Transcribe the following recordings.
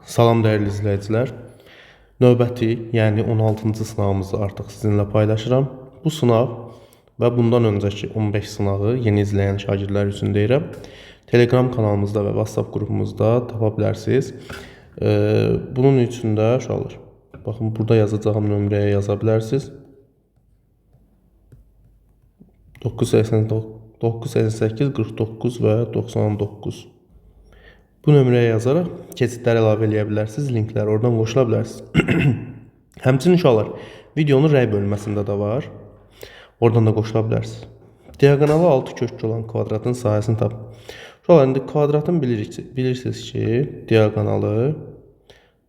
Salam dəyərli izləyicilər. Növbəti, yəni 16-cı sınavımızı artıq sizinlə paylaşıram. Bu sınav və bundan öncəki 15 sınağı yeni izləyən şagirdlər üçün deyirəm. Telegram kanalımızda və WhatsApp qrupumuzda tapa bilərsiniz. Bunun üçün də uşaqlar, baxın burada yazacağım nömrəyə yaza bilərsiniz. 988 49 və 99. Bu nömrəyə yazaraq keçidlər əlavə edə bilərsiniz, linkləri oradan qoşula bilərsiniz. Həmçinin uşaqlar, videonun rəy bölməsində də var. Oradan da qoşula bilərsiniz. Diaqonalı 6 köşk olan kvadratın sahəsini tap. Uşaqlar, indi kvadratın bilirsiniz ki, diaqonalı,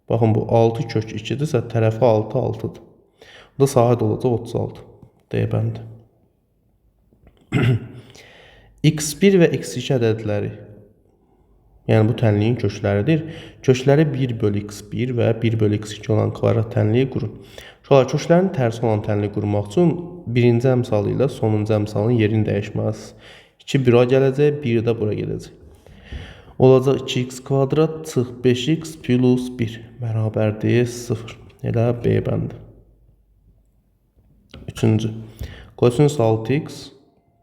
baxın bu 6 kök 2-dirsə, tərəfi 6, 6-dır. Bu da sahə olacaq 36. D-bəndi. x1 və x2 ədədləri, yəni bu tənliyin kökləridir. Kökləri 1 bölü x1 və 1 bölü x2 olan kvadrat tənliyi qurun. Uşaqlar, köklərin tərsi olan tənliyi qurmaq üçün birinci əmsalı ilə sonuncu əmsalın yerini dəyişməlisiniz. 2 bura gələcək, 1 də bura gedəcək. Olacaq 2x kvadrat çıx 5x plus 1 bərabərdir 0. Elə B bəndi. Üçüncü. Kosinus 6x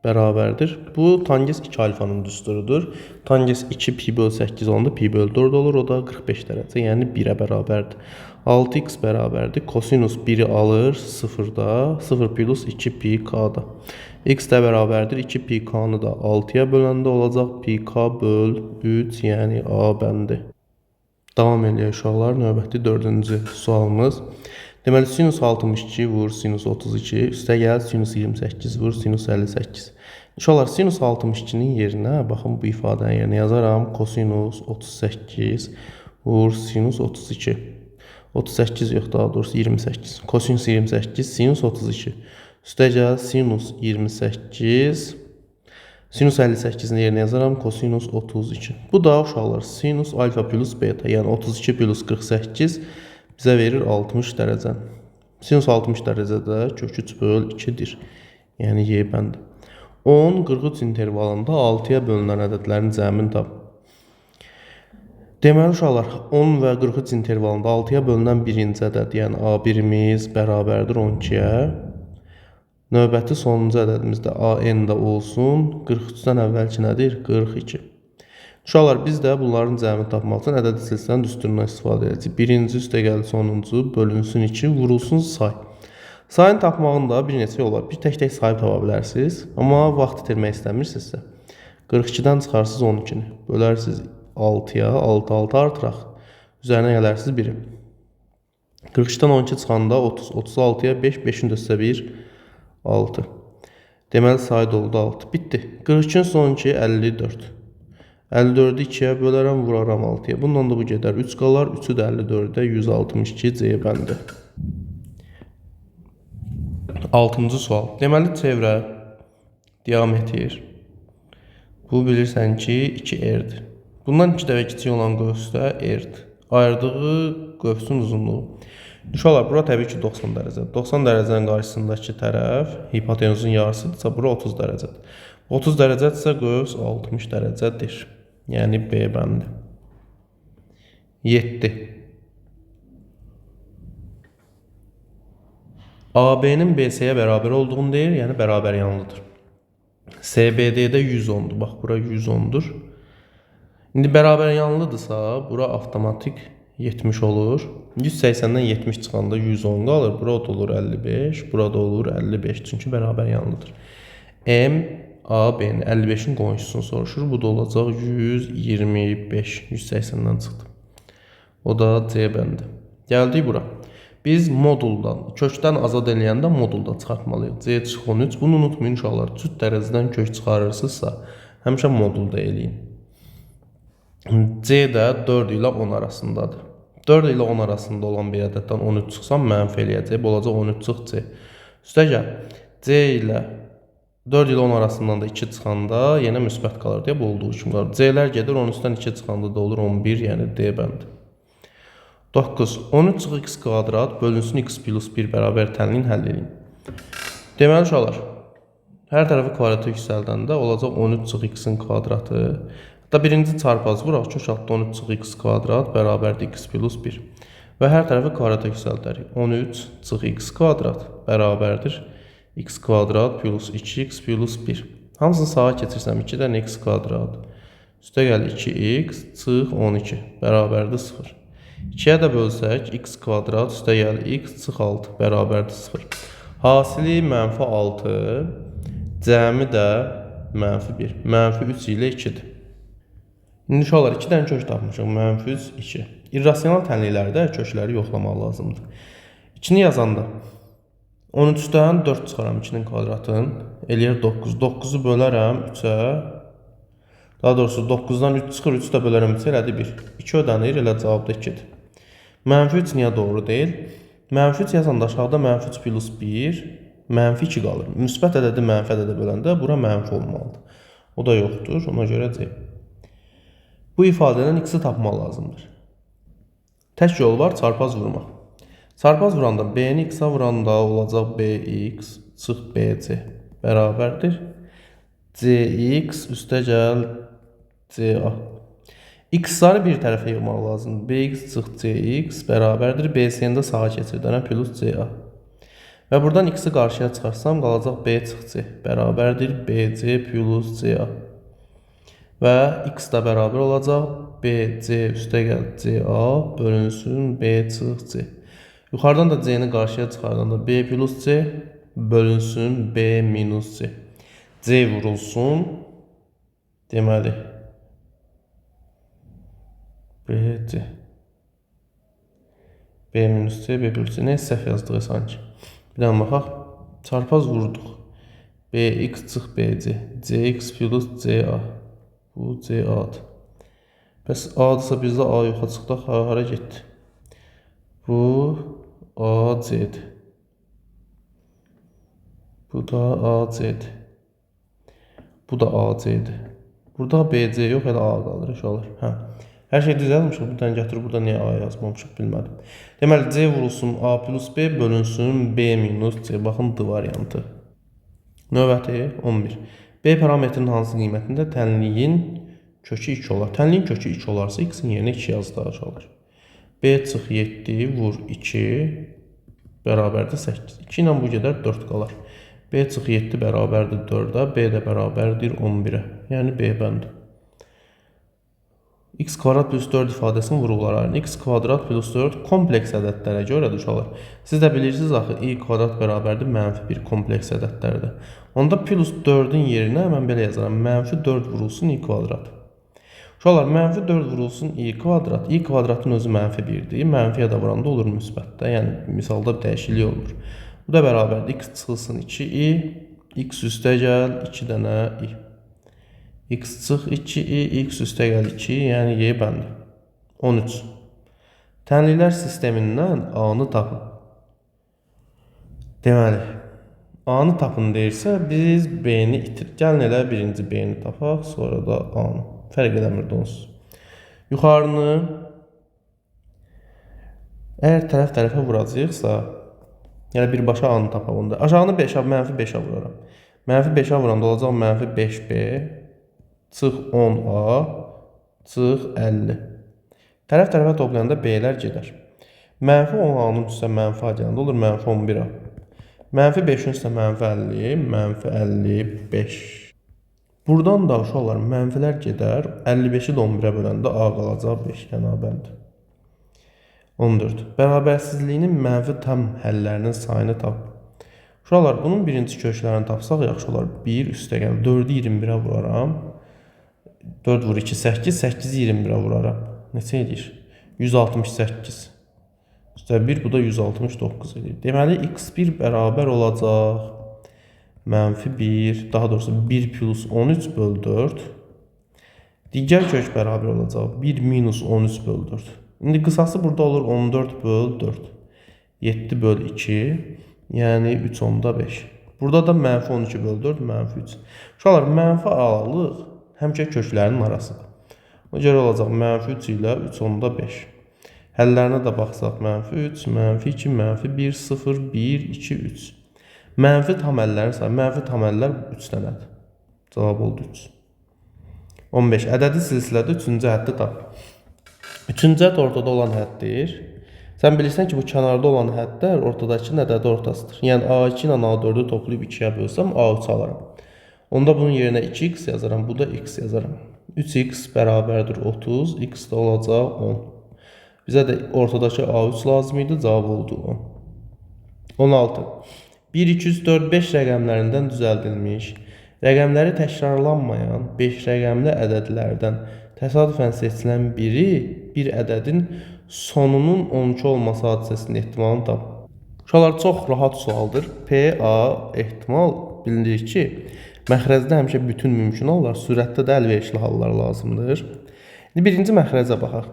bərabərdir. Bu tangens 2 alfanın düsturudur. Tangens 2 pi bölü 8 olanda pi bölü 4 olur. O da 45 dərəcə, yəni 1-ə bərabərdir. 6x bərabərdir. Kosinus 1-i alır 0-da. 0 plus 2 pi k-da. X də bərabərdir. 2 pi k-nı da 6-ya böləndə olacaq pi k böl 3, yəni A bəndi. Davam edək uşaqlar. Növbəti 4-cü sualımız. Deməli, sinus 62 vur sinus 32, üstə gəl sinus 28 vur sinus 58. Uşaqlar, sinus 62-nin yerinə, baxın bu ifadənin yerinə yazaram. Kosinus 38 vur sinus 32. 38 yox, daha doğrusu 28. Kosinus 28, sinus 32. Üstə gəl sinus 28. Sinus 58-in yerinə yazaram. Kosinus 32. Bu da uşaqlar, sinus alfa plus beta, yəni 32 plus 48 bizə verir 60 dərəcə. Sinus 60 dərəcədə kök 3 böl 2-dir. Yəni Y bəndi. 10, 43 intervalında 6-ya bölünən ədədlərin cəmini tap. Deməli uşaqlar, 10 və 43 intervalında 6-ya bölünən birinci ədəd, yəni A1-imiz bərabərdir 12-yə. Növbəti sonuncu ədədimiz də AN də olsun. 43-dən əvvəlki nədir? 42. Uşaqlar, biz də bunların cəmini tapmaq üçün ədəd silsiləsinin düsturundan istifadə edəcəyik. Birinci üstə gəl sonuncu bölünsün 2, vurulsun say. Sayın tapmağında bir neçə yol var. Bir tək-tək sayı tapa bilərsiniz. Amma vaxt itirmək istəmirsinizsə, 42-dən çıxarsınız 12-ni. Bölərsiniz 6-ya, 6 artıraq. Üzərinə gələrsiniz 1-i. 42-dən 12 çıxanda 30, 36-ya 5, 5-in üstə 1, 6. Deməli, sayı oldu 6. Bitdi. 42-nin sonunki 54. 54-ü 2-yə bölərəm, vuraram 6-ya. Bundan da bu gedər. 3 qalar, 3-ü də 54-də 162 C bəndi. 6-cı sual. Deməli, çevrə, diametr. Bu bilirsən ki, 2R-dir. Bundan 2 dəfə kiçik olan qövs də R-dir. Ayırdığı qövsün uzunluğu. Uşaqlar, bura təbii ki 90 dərəcə. 90 dərəcənin qarşısındakı tərəf hipotenuzun yarısıdırsa, bura 30 dərəcədir. 30 dərəcədirsə, qövs 60 dərəcədir. Yəni B bəndi. 7. AB-nin BC-yə bərabər olduğunu deyir, yəni bərabər yanlıdır. CBD-də 110-dur. Bax, bura 110-dur. İndi bərabər yanlıdırsa, bura avtomatik 70 olur. 180-dən 70 çıxanda 110 qalır. Bura da olur 55, burada olur 55. Çünki bərabər yanlıdır. M AB-nin 55-in qonşusunu soruşur. Bu da olacaq 125. 180-dən çıxdı. O da C bəndi. Gəldik bura. Biz moduldan, kökdən azad eləyəndə modulda çıxartmalıyıq. C çıx 13. Bunu unutmayın uşaqlar. Cüt dərəcədən kök çıxarırsınızsa, həmişə modulda eləyin. C də 4 ilə 10 arasındadır. 4 ilə 10 arasında olan bir ədəddən 13 çıxsam, mənfi eləyəcək. Bu olacaq 13 çıx C. Üstə gəl. C ilə 4 ilə 10 arasından da 2 çıxanda yenə müsbət qalır deyə bu olduğu kimi qalır. C-lər gedir, 13-dən 2 çıxanda da olur 11, yəni D bəndi. 9. 13 çıx x kvadrat bölünsün x plus 1 bərabər tənliyin həll edin. Deməli uşaqlar, hər tərəfi kvadrata yüksəldəndə olacaq 13 çıx x-in kvadratı. Da birinci çarpaz vuraq, kök altda 13 çıx x kvadrat bərabərdir x plus 1. Və hər tərəfi kvadrata yüksəldərik. 13 çıx x kvadrat bərabərdir x kvadrat plus 2x plus 1. Hamısını sağa keçirsəm 2-dən x kvadrat. Üstə gəl 2x çıx 12 bərabərdir 0. 2-yə də bölsək x kvadrat üstə gəl x çıx 6 bərabərdir 0. Hasili mənfi 6, cəmi də mənfi 1. Mənfi 3 ilə 2-dir. İndi uşaqlar 2-dən kök tapmışıq. Mənfi 3, 2. İrrasional tənliklərdə kökləri yoxlamaq lazımdır. 2-ni yazanda 13-dən 4 çıxaram 2-nin kvadratını. Eləyir 9. 9-u bölərəm 3-ə. Daha doğrusu 9-dan 3 çıxır, 3-ü də bölərəm 3-ə, elədi 1. 2 ödənir, elə cavabda 2-dir. Mənfi 3 niyə doğru deyil? Mənfi 3 yazanda aşağıda mənfi 3 plus 1, mənfi 2 qalır. Müsbət ədədi mənfi ədədə böləndə bura mənfi olmalıdır. O da yoxdur, ona görə C. Bu ifadədən x-i tapmaq lazımdır. Tək yol var, çarpaz vurmaq. Çarpaz vuranda b-ni x-a vuranda olacaq bx çıx bc bərabərdir. cx üstə gəl ca. X-ları bir tərəfə yığmaq lazımdır. bx çıx cx bərabərdir. bc-ni də sağa keçirdənə plus ca. Və buradan x-i qarşıya çıxarsam qalacaq b çıx c bərabərdir. bc plus ca. Və x da bərabər olacaq bc üstə gəl ca bölünsün b çıx c. Yuxarıdan da c-ni qarşıya çıxardanda b plus c bölünsün b minus c. C vurulsun. Deməli bc b minus c b plus c. Nə səhv yazdığı sanki. Bir daha baxaq. Çarpaz vurduq. bx çıx bc cx plus ca. Bu ca-dır. Bəs a-dırsa bizdə a yoxa çıxdıq, hara getdi? Bu ac-dir. Bu da ac-dir. Bu da ac-dir. Burada bc yox, elə a qalır uşaqlar. Hər şey düz yazmışıq. Buradan gətirib, burada niyə a yazmamışıq bilmədim. Deməli, c vurulsun a plus b bölünsün b minus c. Baxın, d variantı. Növbəti 11. B parametrinin hansı qiymətində tənliyin kökü 2 olar? Tənliyin kökü 2 olarsa x-in yerinə 2 yazdı aşağılar. B çıx 7 vur 2 bərabərdir 8. 2 ilə bu gedər 4 qalar. B çıx 7 bərabərdir 4-ə, B də bərabərdir 11-ə. Yəni B bəndi. X kvadrat plus 4 ifadəsinin vuruqları. X kvadrat plus 4 kompleks ədədlərə görədir uşaqlar. Siz də bilirsiniz axı i kvadrat bərabərdir mənfi 1 kompleks ədədlərdə. Onda plus 4-ün yerinə mən belə yazaram. Mənfi 4 vurulsun i kvadrat. Uşaqlar, mənfi 4 vurulsun i kvadrat. I kvadratın özü mənfi 1-dir. Mənfiyə də vuranda olur müsbətdə. Yəni misalda dəyişiklik olmur. Bu da bərabərdir. X çıxılsın 2i. X üstə gəl 2 dənə i. X çıx 2i, x üstə gəl 2, yəni y bəndi. 13. Tənliklər sistemindən a-nı tapın. Deməli, a-nı tapın deyirsə, biz b-ni itir. Gəlin elə birinci b-ni tapaq, sonra da a-nı. Fərq eləmirdi onsuz. Yuxarını əgər tərəf-tərəfə vuracaqsa, yəni birbaşa a-nı tapaq onda. Aşağını mənfi 5-ə vuraram. Mənfi 5-ə vuranda olacaq mənfi 5b çıx 10a çıx 50. Tərəf-tərəfə toplayanda b-lər gedər. Mənfi 10a-nın üstə mənfi a gələndə olur mənfi 11a. Mənfi 5-in üstə mənfi 50, mənfi 55. Buradan da uşaqlar mənfilər gedər. 55-i də 11-ə böləndə a qalacaq 5, yəni a bəndi. 14. Bərabərsizliyinin mənfi tam həllərinin sayını tap. Uşaqlar, bunun birinci köklərini tapsaq yaxşı olar. 1 üstə gəl. 4-ü 21-ə vuraram. 4 vur 2, 8, 8-i 21-ə vuraram. Neçə edir? 168. Üstə 1, bu da 169 edir. Deməli, x1 bərabər olacaq. Mənfi 1, daha doğrusu 1 plus 13 böl 4. Digər kök bərabər olacaq. 1 minus 13 böl 4. İndi qısası burada olur 14 böl 4. 7 böl 2, yəni 3 onda 5. Burada da mənfi 12 böl 4, mənfi 3. Uşaqlar, mənfi aralıq həmçə köklərinin arasıdır. O görə olacaq mənfi 3 ilə 3 onda 5. Həllərinə də baxsaq mənfi 3, mənfi 2, mənfi 1, 0, 1, 2, 3. Mənfi tam əllərin sayı. Mənfi tam əllər 3 dənədir. Cavab oldu 3. 15. Ədədi silsilədə 3-cü həddi tap. 3-cü hədd ortada olan hədddir. Sən bilirsən ki, bu kənarda olan həddlər ortadakı ədədi ortasıdır. Yəni A2 ilə A4-ü toplayıb 2-yə bölsəm A3 alaram. Onda bunun yerinə 2x yazaram, bu da x yazaram. 3x bərabərdir 30, x də olacaq 10. Bizə də ortadakı A3 lazım idi, cavab oldu 10. 16. 1, 2, 3, 4, 5 rəqəmlərindən düzəldilmiş, rəqəmləri təkrarlanmayan 5 rəqəmli ədədlərdən təsadüfən seçilən biri bir ədədin sonunun 12 olması hadisəsinin ehtimalını tap. Uşaqlar, çox rahat sualdır. PA ehtimal bilinir ki, məxrəcdə həmişə bütün mümkün hallar, sürətdə də əlverişli hallar lazımdır. Birinci məxrəcə baxaq.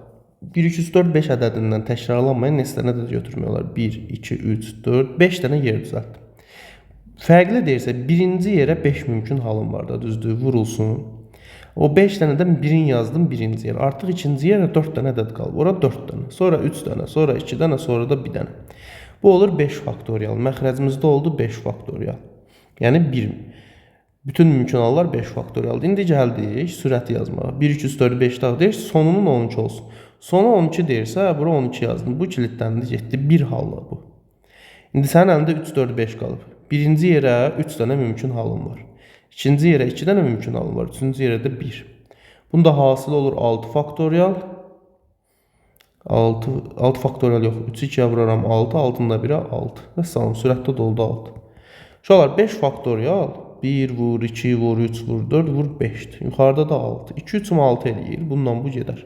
1, 2, 3, 4, 5 ədədindən təkrarlanmayan neçə dənə ədəd götürmək olar? 1, 2, 3, 4, 5 dənə yer düzəltdim. Fərqli deyirsə, birinci yerə 5 mümkün halım var da, düzdür, vurulsun. O 5 dənədən birini yazdım birinci yerə. Artıq ikinci yerə 4 dənə ədəd qalıb. Ora 4 dənə, sonra 3 dənə, sonra 2 dənə, sonra da 1 dənə. Bu olur 5 faktorial. Məxrəcimizdə oldu 5 faktorial. Yəni 1. Bütün mümkün hallar 5 faktorialdır. İndi gəldik sürəti yazmağa. 1, 2, 3, 4, 5 daha deyir, sonunun 12 olsun. Sonu 12 deyirsə, bura 12 yazdım. Bu kilitləndi, getdi. 1 halla bu. İndi sənin əlində 3, 4, 5 qalıb. Birinci yerə 3 dənə mümkün halım var. İkinci yerə 2 dənə mümkün halım var. Üçüncü yerə də 1. Bunda hasıl olur 6 faktorial. 6 faktorial yox. 3'ü 2'yə vuraram 6. 6'ın da 1'ə 6. Və salam, sürətdə doldu 6. Uşaqlar 5 faktorial. 1 vur, 2 vur, 3 vur, 4 vur, 5'dir. Yuxarıda da 6. 2 3 6 eləyir. Bundan bu gedər.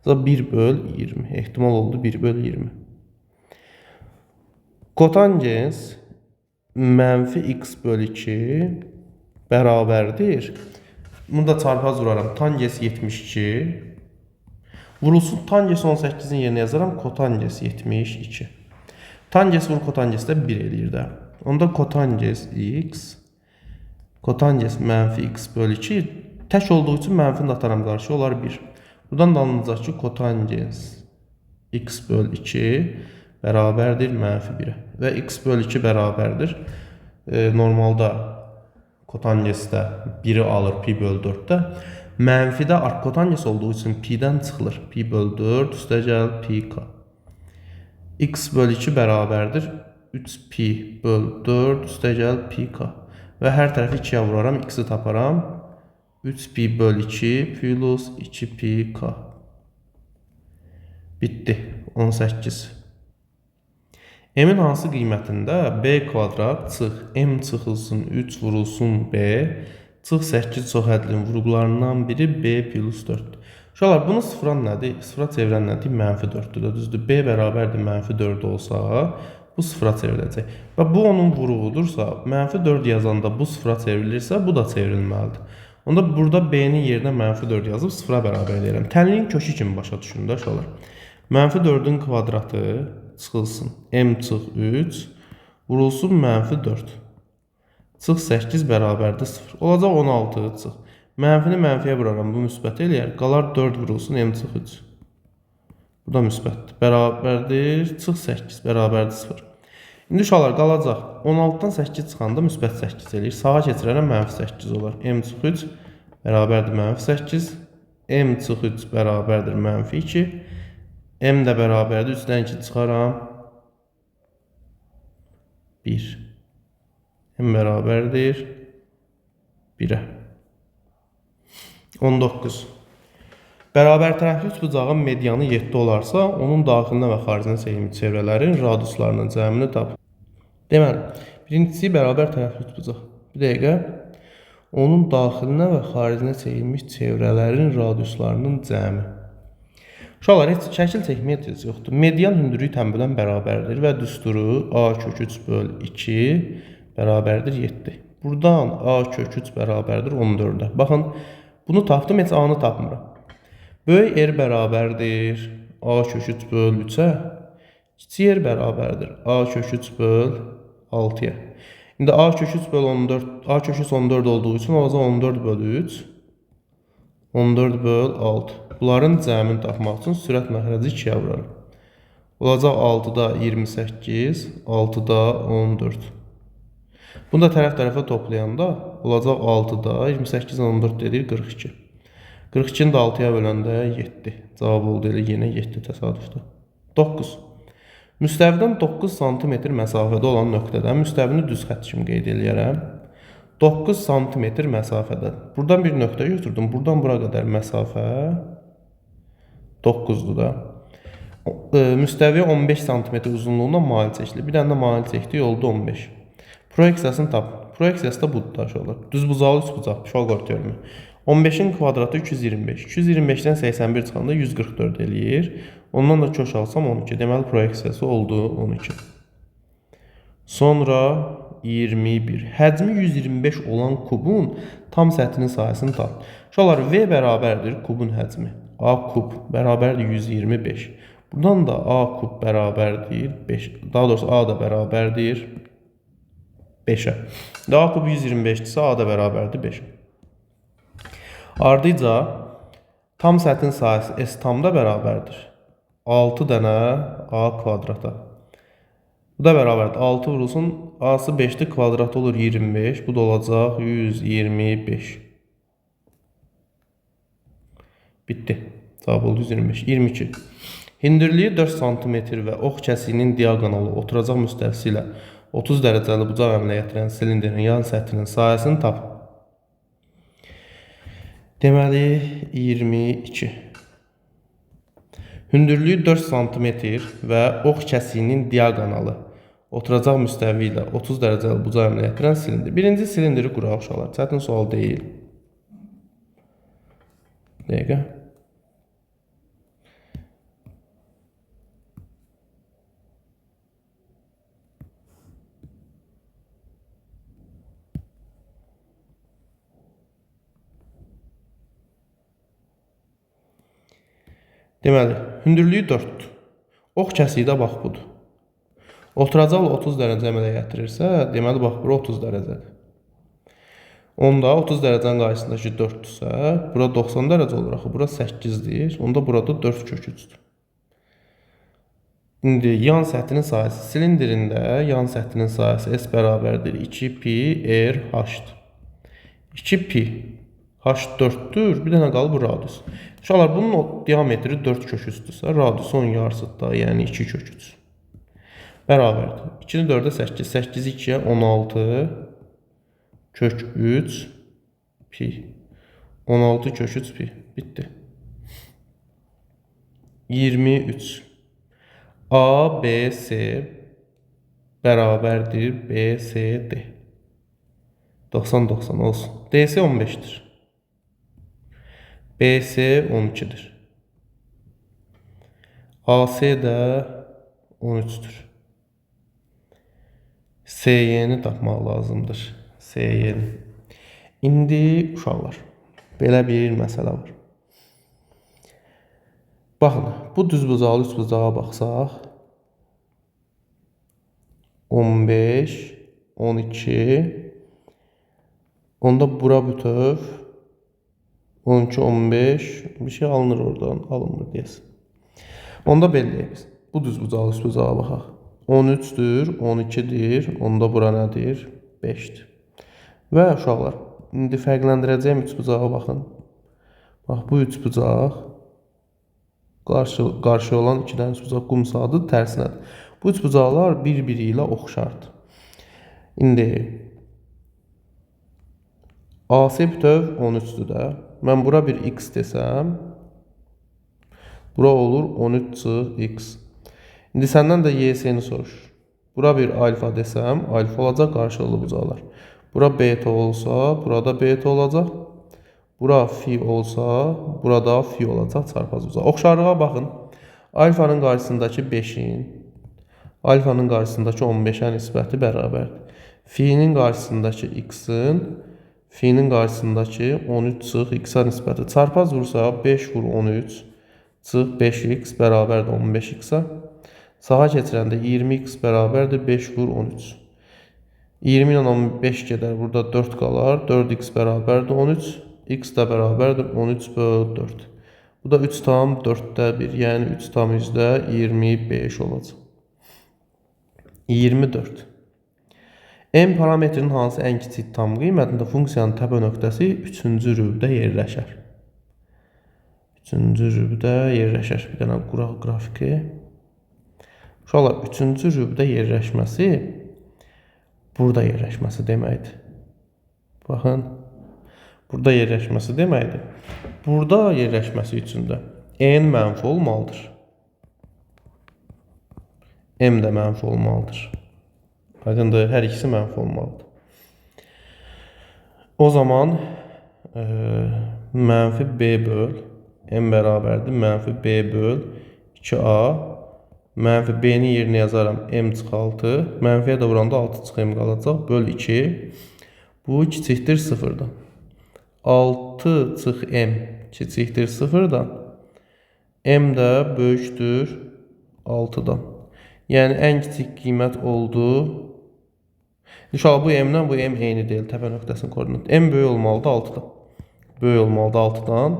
1 böl 20. Ehtimal oldu 1 böl 20. Kotangens mənfi x böl 2 bərabərdir. Burada çarpaz vuraram. Tangens 72. Vurulsun tangens 18'in yerine yazaram. Kotangens 72. Tangens vur kotangens de 1 eləyir də. Onda kotangens x. Kotangens mənfi x böl 2. Tək olduğu üçün mənfini atarım qarşı. Olar 1. Buradan da anlayacaq ki, kotangens x böl 2 bərabərdir mənfi 1'ə. Və x böl 2 bərabərdir. Normalda kotangesdə 1'i alır pi böl 4'də. Mənfidə arkotanges olduğu üçün pi'dən çıxılır. Pi böl 4 üstə gəl pi k. X böl 2 bərabərdir 3 pi böl 4 üstə gəl pi k. Və hər tərəfi 2'yə vuraram, x'i taparam. 3 pi böl 2 plus 2 pi k. Bitti. 18. M'in hansı qiymətində b kvadrat çıx m çıxılsın 3 vurulsun b çıx 8 çox hədlin vurğularından biri b plus 4. Uşaqlar, bunu sıfıra nədir? Sıfıra çevirən nədir? Mənfi 4'dür də, düzdür. B bərabərdir mənfi 4 olsa, bu sıfıra çevriləcək. Və bu onun vuruğudursa, mənfi 4 yazanda bu sıfıra çevrilirsə, bu da çevrilməlidir. Onda burada b-nin yerinə mənfi 4 yazıb sıfıra bərabər edirəm. Tənliyin kökü kimi başa düşün də uşaqlar. Mənfi 4'ün kvadratı çıxılsın. M çıx 3 vurulsun mənfi 4. Çıx 8 bərabərdir 0. Olacaq 16 çıx. Mənfini mənfiyə vuraram. Bu müsbət eləyər. Qalar 4 vurulsun M çıx 3. Bu da müsbətdir. Bərabərdir. Çıx 8 bərabərdir 0. İndi uşaqlar qalacaq. 16'dan 8 çıxanda müsbət 8 eləyir. Sağa keçirərəm mənfi 8 olar. M çıx 3 bərabərdir mənfi 8. M çıx 3 bərabərdir mənfi 2. M də bərabərdir. 3'dən 2 çıxaram. 1. M bərabərdir 1'ə. 19. Bərabər tərəfli üçbucağın medianı 7 olarsa, onun daxilinə və xaricinə çevrilmiş çevrələrin radiuslarının cəmini tap. Deməli, birincisi bərabər tərəfli üçbucaq. Bir dəqiqə. Onun daxilinə və xaricinə çevrilmiş çevrələrin radiuslarının cəmi. Uşaqlar, heç şəkil çəkməyə ehtiyac yoxdur. Median hündürlüyü tənbələn bərabərdir və düsturu a kök 3 böl 2 bərabərdir 7. Buradan a kök 3 bərabərdir 14'ə. Baxın, bunu tapdım, heç a-nı tapmıram. Böyük r bərabərdir a kök 3 böl 3'ə. Kiçik r bərabərdir a kök 3 böl 6'ya. İndi a kök 3 böl 14, a kök 3 14 olduğu üçün olacaq 14 böl 3. 14 böl 6. Bunların cəmini tapmaq üçün sürət məxrəci 2'yə vurarım. Olacaq 6'da 28, 6'da 14. Bunu da tərəf-tərəfə toplayanda olacaq 6'da 28, 14 edir 42. 42-ni də 6-ya böləndə 7. Cavab oldu elə yenə 7 təsadüfdə. 9. Müstəvidən 9 sm məsafədə olan nöqtədən müstəvini düz xətt kimi qeyd eləyərəm. 9 sm məsafədə. Buradan bir nöqtə götürdüm. Buradan bura qədər məsafə 9-dur da. Müstəviyə 15 sm uzunluğunda mail çəkilir. Bir dənə də mail çəkdik, oldu 15. Proyeksiyasını tap. Proyeksiyası da budur aşağıda. Düzbucaqlı üçbucaq, Pifaqor teoremi. 15'in kvadratı 225. 225'den 81 çıxanda 144 eləyir. Ondan da köş alsam 12. Deməli proyeksiyası oldu 12. Sonra 21. Həcmi 125 olan kubun tam səthinin sahəsini tap. Uşaqlar V bərabərdir kubun həcmi. A kub bərabərdir 125. Buradan da A kub bərabərdir 5. Daha doğrusu A da bərabərdir 5'ə. A kub 125'dirsə A da bərabərdir 5'ə. Ardıca tam səthin sahəsi S tamda bərabərdir 6 dənə A kvadrata. Bu da bərabərdir 6 vurulsun. A'sı 5'dir, kvadratı olur 25. Bu da olacaq 125. Bitti. Cavab oldu 125. 22. Hündürlüyü 4 cm və ox kəsiyinin diaqonalı oturacaq müstəvisi ilə 30 dərəcəli bucaq əmələ gətirən silindrin yan səthinin sahəsini tap. Deməli 22. Hündürlüyü 4 cm və ox kəsiyinin diaqonalı oturacaq müstəvi ilə 30 dərəcəli bucaq əmələ gətirən silindir. Birinci silindiri quraq uşaqlar. Çətin sual deyil. Dəqiqə. Deməli, hündürlüyü 4-dür. Ox kəsiyi də bax budur. Oturacaq 30 dərəcə əmələ gətirirsə, deməli bax bura 30 dərəcədir. Onda 30 dərəcənin qarşısındakı 4-dürsə, bura 90 dərəcə olur axı, bura 8-dir. Onda burada 4 kök 3-dür. İndi yan səthinin sahəsi silindirində yan səthinin sahəsi S bərabərdir 2pi r h-dır. 2pi h4'dür. Bir dənə qalıb bu radius. Uşaqlar bunun o diametri 4 kök 3-dürsə, radiusu 10 yarısıdır da, yəni 2 kök 3. Bərabərdir. 2-ni 4-ə 8, 8-i 2-yə 16 kök 3 pi. 16 kök 3 pi. Bitti. 23. A, B, C bərabərdir B, C, D. 90-90 olsun. DC 15'dir. BC 12'dir. AC də 13'dür. CY'ni tapmaq lazımdır. CY'ni. İndi uşaqlar, belə bir məsələ var. Baxın, bu düzbucaqlı üçbucağa baxsaq, 15, 12, onda bura bütöv 12, 15 bir şey alınır oradan, alınmır deyəsin. Onda belləyək biz. Bu düzbucaqlı üçbucağa baxaq. 13'dür, 12'dir, onda bura nədir? 5'dir. Və uşaqlar, indi fərqləndirəcəyim üçbucağa baxın. Bax, bu üçbucaq qarşı olan 2 dənə üçbucaq qum saatı tərsinədir. Bu üçbucaqlar bir-biri ilə oxşardır. İndi AC bütöv 13'dür də. Mən bura bir x desəm, bura olur 13x. İndi səndən də YS-ni soruşur. Bura bir alfa desəm, alfa olacaq qarşılıqlı bucaqlar. Bura beta olsa, burada beta olacaq. Bura fi olsa, burada fi olacaq çarpaz bucaq. Oxşarlığa baxın. Alfanın qarşısındakı 5'in, alfanın qarşısındakı 15'ə nisbəti bərabərdir. Fi'nin qarşısındakı x'in, fi'nin qarşısındakı 13 çıx x-a nisbəti. Çarpaz vursa 5 vur 13 çıx 5x bərabərdir 15x-a. Sağa keçirəndə 20x bərabərdir 5 vur 13. 20 ilə 15 gedər, burada 4 qalar. 4x bərabərdir 13. X də bərabərdir 13 böl 4. Bu da 3 tam 4'də 1, yəni 3 tam üzdə 25 olacaq. 24. M parametrinin hansı ən kiçik tam qiymətində funksiyanın təpə nöqtəsi 3-cü rübdə yerləşər? 3-cü rübdə yerləşər. Bir dənə quraq qrafiki. Uşaqlar, 3-cü rübdə yerləşməsi burada yerləşməsi deməkdir. Baxın, burada yerləşməsi deməkdir. Burada yerləşməsi üçün də n mənfi olmalıdır. M də mənfi olmalıdır. Aydındır, hər ikisi mənfi olmalıdır. O zaman mənfi b böl m bərabərdir. Mənfi b böl 2a. Mənfi b-ni yerinə yazaram. M çıx 6. Mənfiyə də vuranda 6 çıx m qalacaq. Böl 2. Bu kiçikdir 0-dan. 6 çıx m kiçikdir 0-dan. M də böyükdür 6-dan. Yəni ən kiçik qiymət oldu. İnşallah bu m-dən bu m eyni deyil. Təpə nöqtəsinin koordinatı. M böyük olmalıdır 6-dan. Böyük olmalıdır 6-dan.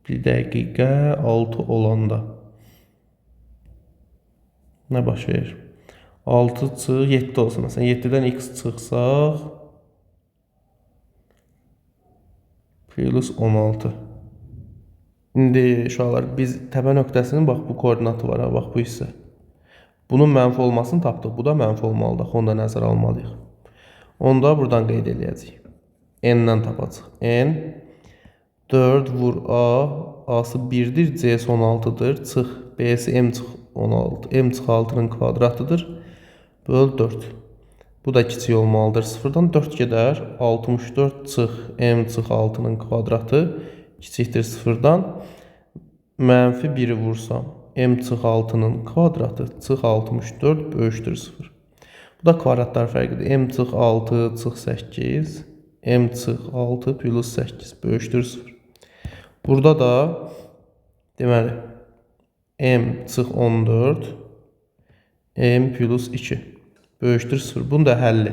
Bir dəqiqə 6 olanda nə baş verir? 6 çıx 7 olsun. Məsələn 7-dən x çıxsaq plus 16. İndi uşaqlar biz təpə nöqtəsinin bax bu koordinatı var ha, bax bu hissə. Bunun mənfi olmasını tapdıq. Bu da mənfi olmalıdır. Onu da nəzərə almalıyıq. Onu da buradan qeyd edəcəyik. N-dən tapacaq. N 4 vur A, A-sı 1-dir, C-si 16-dır, çıx, B-si M çıx 16, M çıx 6-nın kvadratıdır, böl 4. Bu da kiçik olmalıdır, 0-dan 4 gedər, 64 çıx, M çıx 6-nın kvadratı, kiçikdir 0-dan, mənfi 1-i vursam, M çıx 6-nın kvadratı, çıx 64, böyükdür 0. Bu da kvadratlar fərqidir, M çıx 6, çıx 8, M çıx 6 plus 8, böyükdür 0. Burada da deməli M çıx 14 M plus 2 böyükdür 0. Bunun da həlli.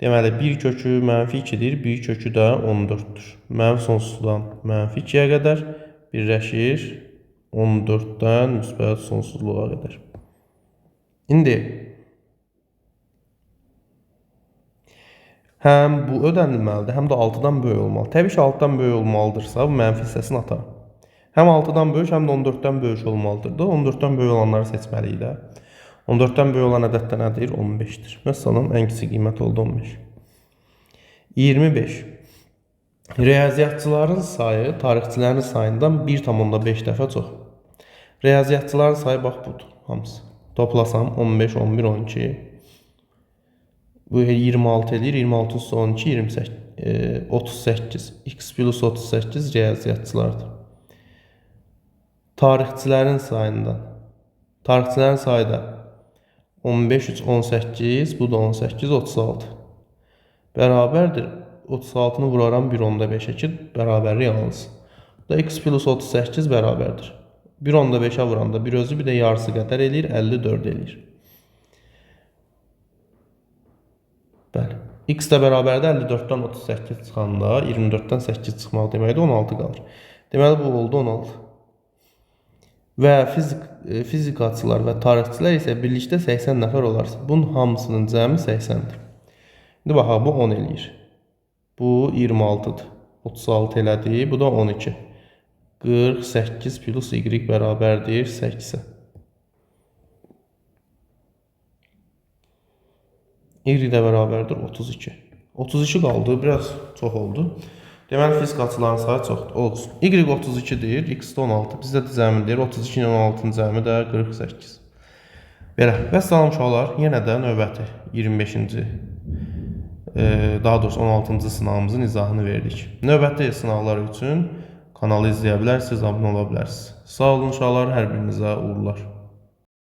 Deməli 1 kökü mənfi 2-dir, 1 kökü də 14-dür. Mənfi sonsuzdan mənfi 2-yə qədər birləşir 14-dən müsbət sonsuzluğa qədər. İndi həm bu ödənilməlidir, həm də 6-dan böyük olmalı. Təbii ki, 6-dan böyük olmalıdırsa, bu mənfi hissəsini atarım. Həm 6-dan böyük, həm də 14-dən böyük olmalıdır da. 14-dən böyük olanları seçməliyik də. 14-dən böyük olan ədəd də nədir? 15-dir. Məsələn, ən kiçik qiymət oldu 15. 25. Riyaziyyatçıların sayı tarixçilərin sayından 1,5 dəfə çox. Riyaziyyatçıların sayı bax budur, hamısı. Toplasam 15, 11, 12. Bu 26 edir, 26 üstü 12, 28, 38. X plus 38 riyaziyyatçılardır. Tarixçilərin sayından. Tarixçilərin sayı da 15, 3, 18, bu da 18, 36. Bərabərdir. 36-nı vuraram 1,5-ə ki, bərabərlik alınsın. Bu da x plus 38 bərabərdir. 1,5-ə vuranda bir özü bir də yarısı qədər eləyir, 54 eləyir. Bəli. X də bərabərdir 54-dən 38 çıxanda 24-dən 8 çıxmaq deməkdir 16 qalır. Deməli bu oldu 16. Və fizikaçılar və tarixçilər isə birlikdə 80 nəfər olarsa, bunun hamısının cəmi 80-dir. İndi baxaq, bu 10 eləyir. Bu 26-dır. 36 elədi, bu da 12. 48 plus y bərabərdir 80. Y də bərabərdir 32. 32 qaldı, biraz çox oldu. Deməli, fizikaçıların sayı çoxdur, olsun. Y 32-dir, x də 16. Bizdə də cəmidir, 32 ilə 16-nın cəmi də 48. Belə, və salam uşaqlar, yenə də növbəti 25-ci, daha doğrusu 16-cı sınavımızın izahını verdik. Növbəti sınavlar üçün kanalı izləyə bilərsiniz, abunə ola bilərsiniz. Sağ olun uşaqlar, hər birinizə uğurlar.